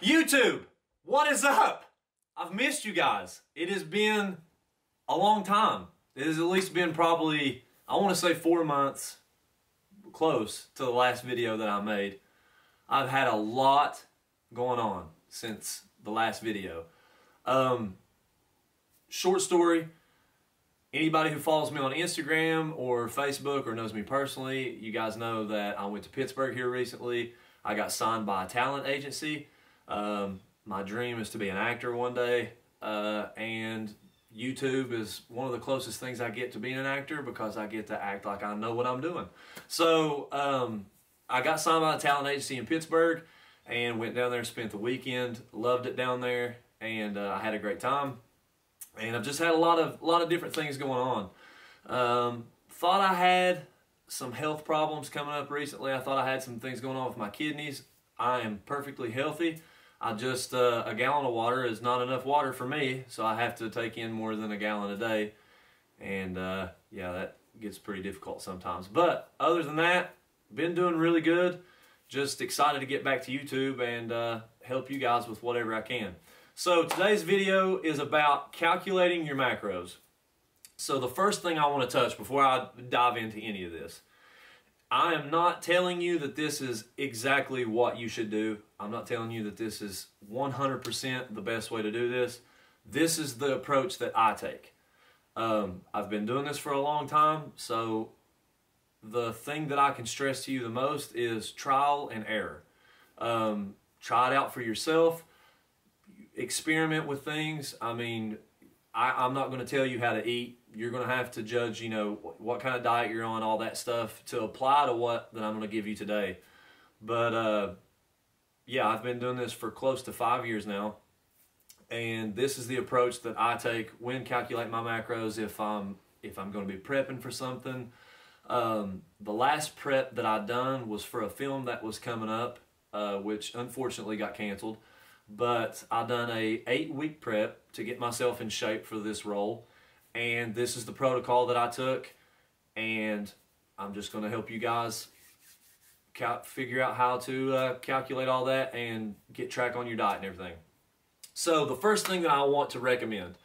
YouTube, what is up? I've missed you guys. It has been a long time. It has at least been probably, I want to say 4 months, close to the last video that I made. I've had a lot going on since the last video. Short story, anybody who follows me on Instagram or Facebook or knows me personally, you guys know that I went to Pittsburgh here recently. I got signed by a talent agency. My dream is to be an actor one day, and YouTube is one of the closest things I get to being an actor because I get to act like I know what I'm doing. So I got signed by a talent agency in Pittsburgh and went down there and spent the weekend. Loved it down there, and I had a great time. And I've just had a lot of different things going on. Thought I had some health problems coming up recently. I thought I had some things going on with my kidneys. I am perfectly healthy. I just, a gallon of water is not enough water for me, so I have to take in more than a gallon a day. And yeah, that gets pretty difficult sometimes. But other than that, been doing really good. Just excited to get back to YouTube and help you guys with whatever I can. So today's video is about calculating your macros. So the first thing I want to touch before I dive into any of this, I am not telling you that this is exactly what you should do. I'm not telling you that this is 100% the best way to do this. This is the approach that I take. I've been doing this for a long time, so the thing that I can stress to you the most is trial and error. Try it out for yourself. Experiment with things. I mean, I'm not going to tell you how to eat. You're going to have to judge, you know, what kind of diet you're on, all that stuff, to apply to what that I'm going to give you today. But yeah, I've been doing this for close to 5 years now, and this is the approach that I take when calculating my macros if I'm going to be prepping for something. The last prep that I done was for a film that was coming up, which unfortunately got canceled. But I done a 8-week prep to get myself in shape for this role, and this is the protocol that I took, and I'm just going to help you guys figure out how to calculate all that and get track on your diet and everything. So the first thing that I want to recommend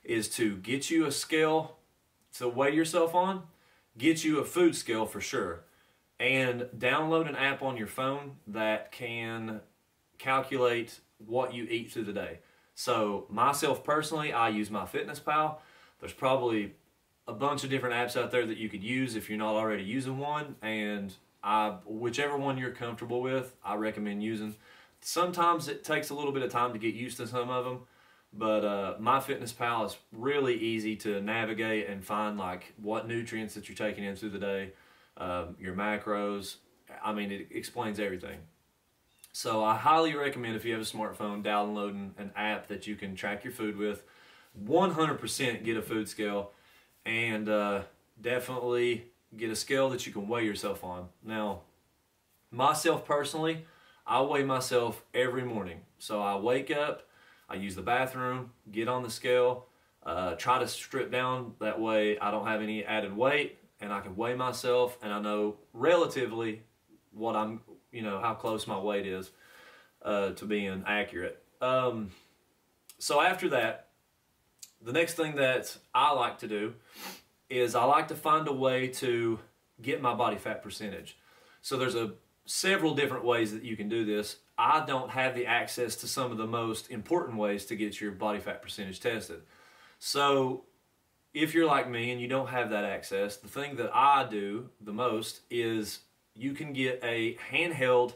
is to get you a scale to weigh yourself on, get you a food scale for sure, and download an app on your phone that can calculate what you eat through the day. So myself personally, I use MyFitnessPal. There's probably a bunch of different apps out there that you could use if you're not already using one, and whichever one you're comfortable with, I recommend using. Sometimes it takes a little bit of time to get used to some of them, but MyFitnessPal is really easy to navigate and find like what nutrients that you're taking in through the day, your macros. I mean, it explains everything. So I highly recommend, if you have a smartphone, downloading an app that you can track your food with. 100% get a food scale, and definitely get a scale that you can weigh yourself on. Now, myself personally, I weigh myself every morning. So I wake up, I use the bathroom, get on the scale, try to strip down, that way I don't have any added weight, and I can weigh myself, and I know relatively what I'm, you know, how close my weight is to being accurate. So after that, the next thing that I like to do is I like to find a way to get my body fat percentage. So there's several different ways that you can do this. I don't have the access to some of the most important ways to get your body fat percentage tested. So if you're like me and you don't have that access, the thing that I do the most is you can get a handheld,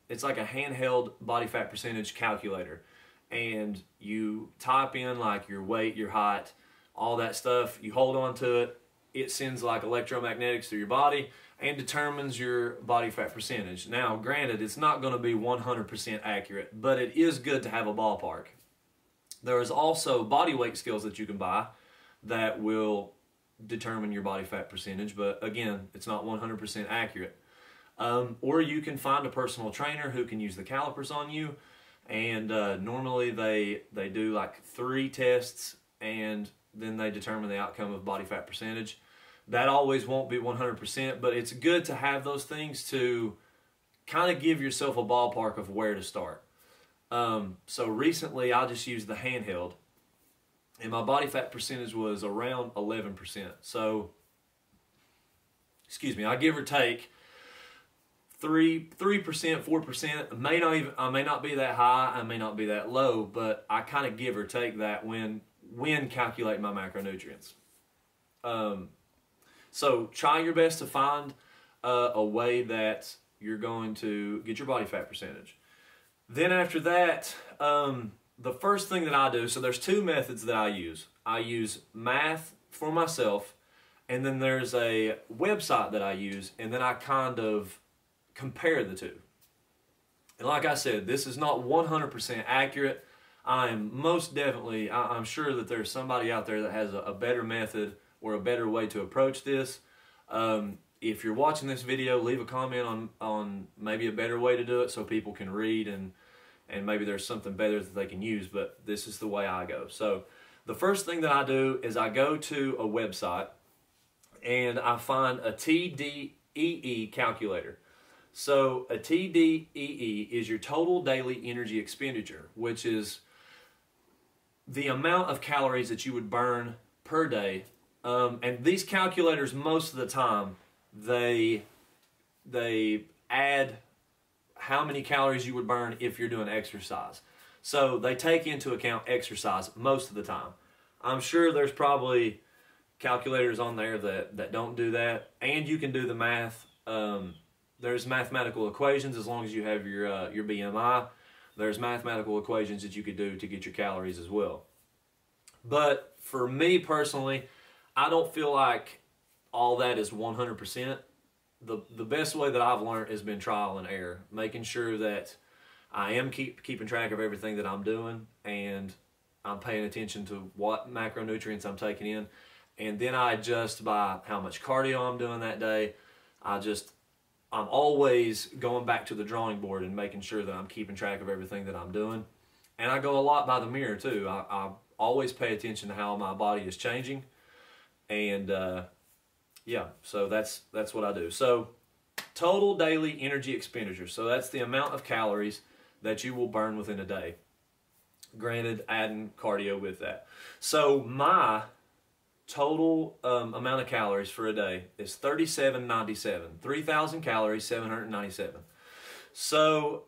it's like a handheld body fat percentage calculator. And you type in like your weight, your height, all that stuff. You hold on to it. It sends like electromagnetics through your body and determines your body fat percentage. Now, granted, it's not going to be 100% accurate, but it is good to have a ballpark. There is also body weight scales that you can buy that will determine your body fat percentage, but again, it's not 100% accurate. Or you can find a personal trainer who can use the calipers on you, and normally they do like 3 tests, and then they determine the outcome of body fat percentage. That always won't be 100%, but it's good to have those things to kind of give yourself a ballpark of where to start. So recently I just used the handheld, and my body fat percentage was around 11%. So, excuse me, I give or take 3%, 4%. I may not be that high, I may not be that low, but I kind of give or take that when calculating my macronutrients. So try your best to find a way that you're going to get your body fat percentage. Then after that, the first thing that I do, so there's two methods that I use. I use math for myself, and then there's a website that I use, and then I kind of compare the two. And like I said, this is not 100% accurate. I'm most definitely, I'm sure that there's somebody out there that has a better method or a better way to approach this. If you're watching this video, leave a comment on maybe a better way to do it so people can read and maybe there's something better that they can use, but this is the way I go. So the first thing that I do is I go to a website and I find a TDEE calculator. So a TDEE is your total daily energy expenditure, which is the amount of calories that you would burn per day. And these calculators, most of the time, they add how many calories you would burn if you're doing exercise. So they take into account exercise most of the time. I'm sure there's probably calculators on there that don't do that, and you can do the math. There's mathematical equations as long as you have your BMI. There's mathematical equations that you could do to get your calories as well. But for me personally, I don't feel like all that is 100%. The best way that I've learned has been trial and error, making sure that I am keeping track of everything that I'm doing, and I'm paying attention to what macronutrients I'm taking in, and then I adjust by how much cardio I'm doing that day. I'm always going back to the drawing board and making sure that I'm keeping track of everything that I'm doing. And I go a lot by the mirror too. I always pay attention to how my body is changing. And yeah, so that's what I do. So total daily energy expenditure. So that's the amount of calories that you will burn within a day. Granted, adding cardio with that. So my total amount of calories for a day is 3797. 3,000 calories, 797. So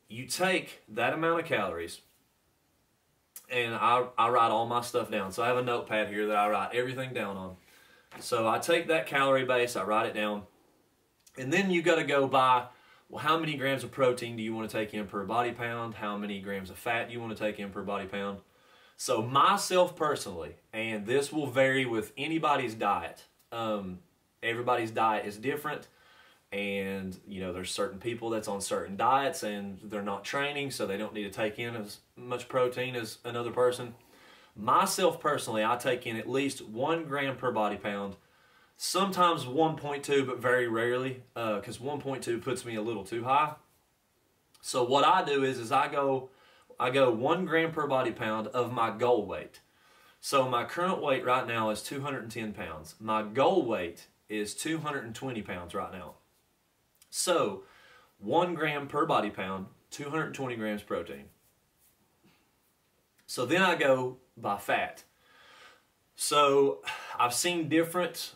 you take that amount of calories, and I write all my stuff down. So I have a notepad here that I write everything down on. So I take that calorie base, I write it down, and then you got to go by, well, how many grams of protein do you want to take in per body pound? How many grams of fat do you want to take in per body pound? So myself personally, and this will vary with anybody's diet. Everybody's diet is different, and there's certain people that's on certain diets and they're not training, so they don't need to take in as much protein as another person. Myself personally, I take in at least 1 gram per body pound, sometimes 1.2, but very rarely, because 1.2 puts me a little too high. So what I do is I go 1 gram per body pound of my goal weight. So my current weight right now is 210 pounds. My goal weight is 220 pounds right now. So 1 gram per body pound, 220 grams protein. So then I go by fat. So I've seen different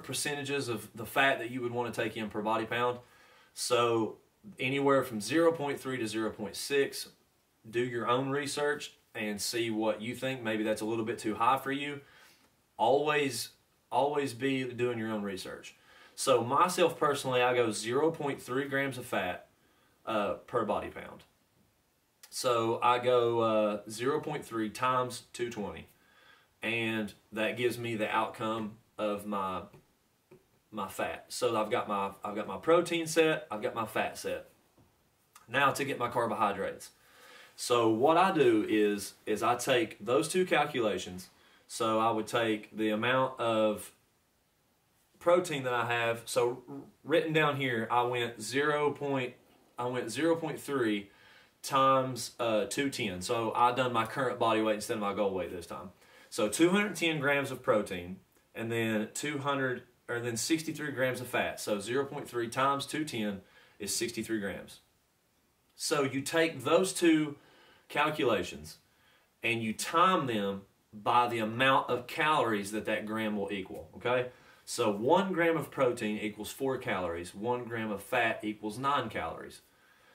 percentages of the fat that you would want to take in per body pound. So anywhere from 0.3 to 0.6. Do your own research and see what you think. Maybe that's a little bit too high for you. Always be doing your own research. So myself personally, I go 0.3 grams of fat per body pound. So I go 0.3 times 220, and that gives me the outcome of my fat. So I've got my protein set, I've got my fat set. Now to get my carbohydrates. So what I do is I take those two calculations. So I would take the amount of protein that I have. So written down here, I went 0.3 times 210. So I done my current body weight instead of my goal weight this time. So 210 grams of protein, and then 63 grams of fat. So 0.3 times 210 is 63 grams. So you take those two calculations and you time them by the amount of calories that gram will equal, okay? So 1 gram of protein equals 4 calories, 1 gram of fat equals 9 calories.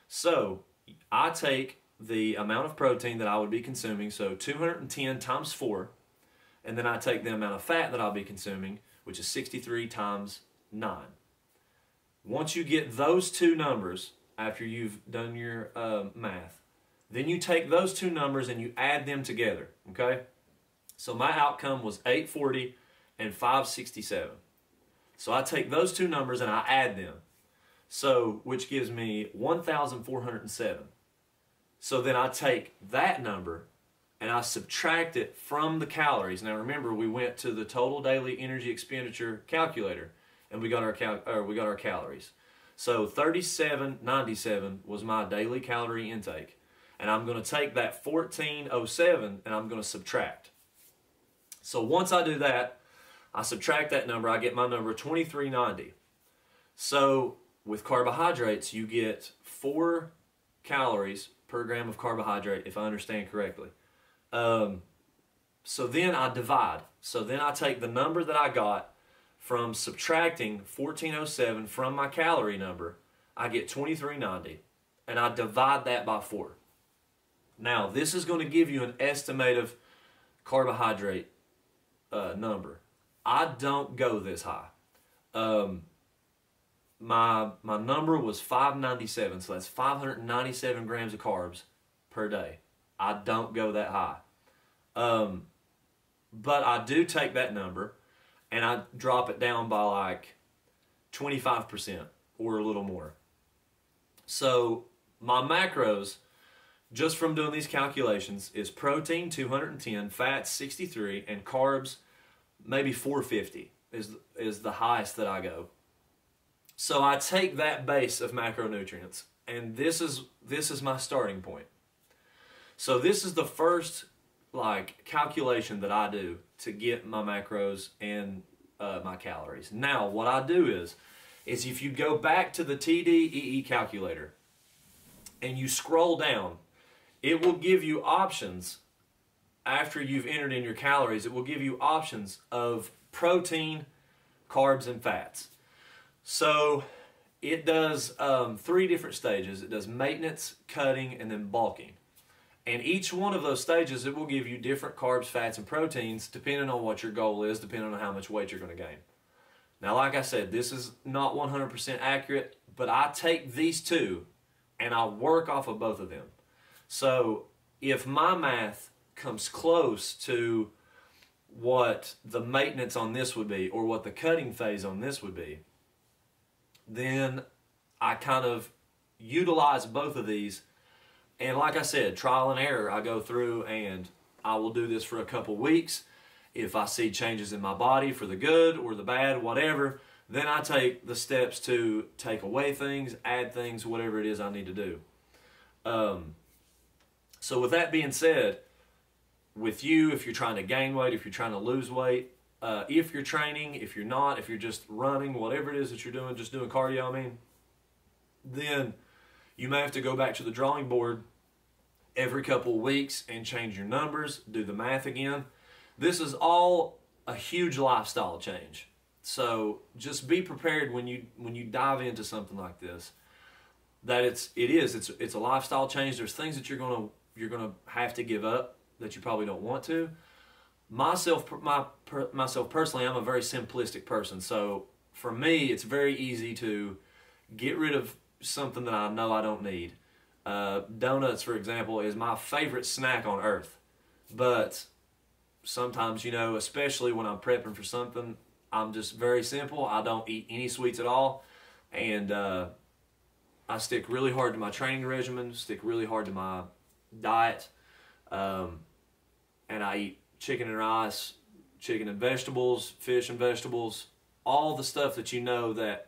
So I take the amount of protein that I would be consuming, so 210 times 4, and then I take the amount of fat that I'll be consuming, which is 63 times 9. Once you get those two numbers, after you've done your math, then you take those two numbers and you add them together, okay? So my outcome was 840 and 567. So I take those two numbers and I add them, so which gives me 1,407. So then I take that number and I subtract it from the calories. Now remember, we went to the total daily energy expenditure calculator and we got our calories. So 3797 was my daily calorie intake. And I'm going to take that 1407 and I'm going to subtract. So once I do that, I subtract that number, I get my number 2390. So with carbohydrates, you get 4 calories per gram of carbohydrate, if I understand correctly. So then I divide. So then I take the number that I got from subtracting 1407 from my calorie number, I get 2390, and I divide that by 4. Now, this is going to give you an estimative carbohydrate number. I don't go this high. My number was 597, so that's 597 grams of carbs per day. I don't go that high. But I do take that number and I drop it down by like 25% or a little more. So my macros, just from doing these calculations, is protein 210, fat 63, and carbs maybe 450 is the highest that I go. So I take that base of macronutrients, and this is my starting point. So this is the first calculation that I do to get my macros and my calories. Now what I do is if you go back to the TDEE calculator and you scroll down, it will give you options. After you've entered in your calories, it will give you options of protein, carbs, and fats. So it does 3 different stages. It does maintenance, cutting, and then bulking. And each one of those stages, it will give you different carbs, fats, and proteins depending on what your goal is, depending on how much weight you're going to gain. Now, like I said, this is not 100% accurate, but I take these two and I work off of both of them. So if my math comes close to what the maintenance on this would be or what the cutting phase on this would be, then I kind of utilize both of these. And like I said, trial and error, I go through and I will do this for a couple weeks. If I see changes in my body for the good or the bad, whatever, then I take the steps to take away things, add things, whatever it is I need to do. So with that being said, with you, if you're trying to gain weight, if you're trying to lose weight, if you're training, if you're not, if you're just running, whatever it is that you're doing, just doing cardio, then you may have to go back to the drawing board every couple of weeks and change your numbers, do the math again. This is all a huge lifestyle change. So just be prepared when you dive into something like this, that it's a lifestyle change. There's things that you're gonna have to give up that you probably don't want to. Myself personally, I'm a very simplistic person. So for me, it's very easy to get rid of something that I know I don't need. Donuts, for example, is my favorite snack on earth. But sometimes, especially when I'm prepping for something, I'm just very simple. I don't eat any sweets at all. And I stick really hard to my training regimen, stick really hard to my diet. And I eat chicken and rice, chicken and vegetables, fish and vegetables, all the stuff that that,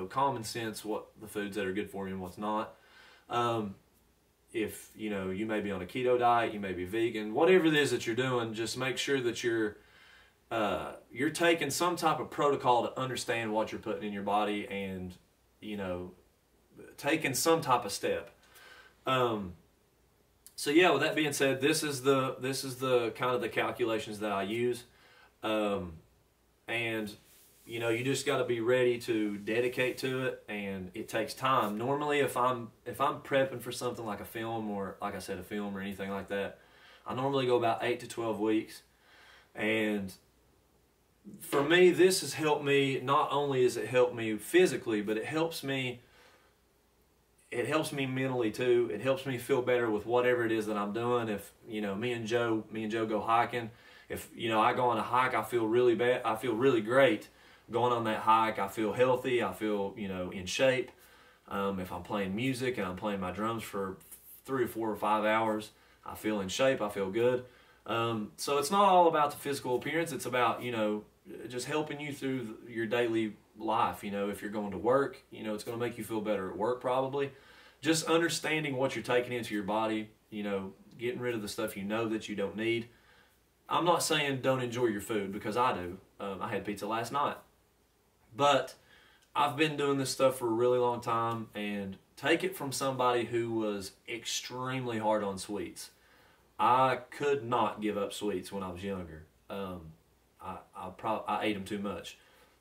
common sense, what the foods that are good for you and what's not. If, you may be on a keto diet, you may be vegan, whatever it is that you're doing, just make sure that you're taking some type of protocol to understand what you're putting in your body and, taking some type of step. So yeah, with that being said, this is the kind of the calculations that I use, and you know, you just got to be ready to dedicate to it, and it takes time. Normally, if I'm prepping for something like a film, or like I said, a film or anything like that, I normally go about 8 to 12 weeks, and for me, this has helped me. Not only has it helped me physically, but it helps me mentally too. It helps me feel better with whatever it is that I'm doing. If, you know, me and Joe go hiking. If, you know, I go on a hike, I feel really great going on that hike. I feel healthy. I feel, you know, in shape. If I'm playing music and I'm playing my drums for 3 or 4 or 5 hours, I feel in shape. I feel good. So it's not all about the physical appearance. It's about, you know, just helping you through your daily life. You know, if you're going to work, you know, it's going to make you feel better at work probably. Just understanding what you're taking into your body, you know, getting rid of the stuff you know that you don't need. I'm not saying don't enjoy your food, because I do. I had pizza last night. But I've been doing this stuff for a really long time, and take it from somebody who was extremely hard on sweets. I could not give up sweets when I was younger. I ate them too much,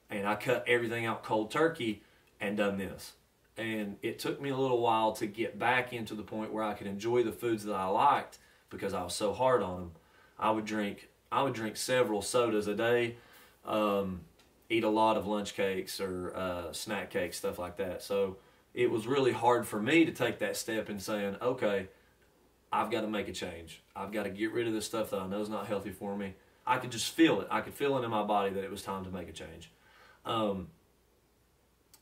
and I cut everything out cold turkey and done this. And it took me a little while to get back into the point where I could enjoy the foods that I liked, because I was so hard on them. I would drink several sodas a day, eat a lot of lunch cakes or snack cakes, stuff like that. So it was really hard for me to take that step in saying, okay, I've got to make a change. I've got to get rid of this stuff that I know is not healthy for me. I could just feel it. I could feel it in my body that it was time to make a change.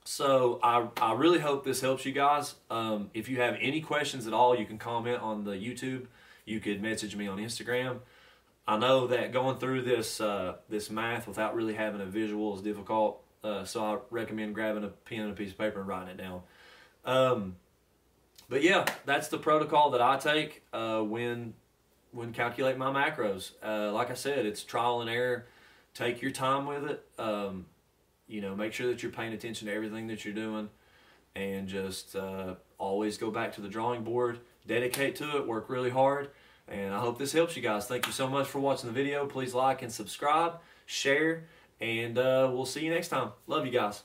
So I really hope this helps you guys. If you have any questions at all, you can comment on the YouTube. You could message me on Instagram. I know that going through this this math without really having a visual is difficult, so I recommend grabbing a pen and a piece of paper and writing it down. But yeah, that's the protocol that I take when calculating my macros. Like I said, it's trial and error. Take your time with it. You know, make sure that you're paying attention to everything that you're doing, and just always go back to the drawing board, dedicate to it, work really hard, and I hope this helps you guys. Thank you so much for watching the video. Please like and subscribe, share, and we'll see you next time. Love you guys.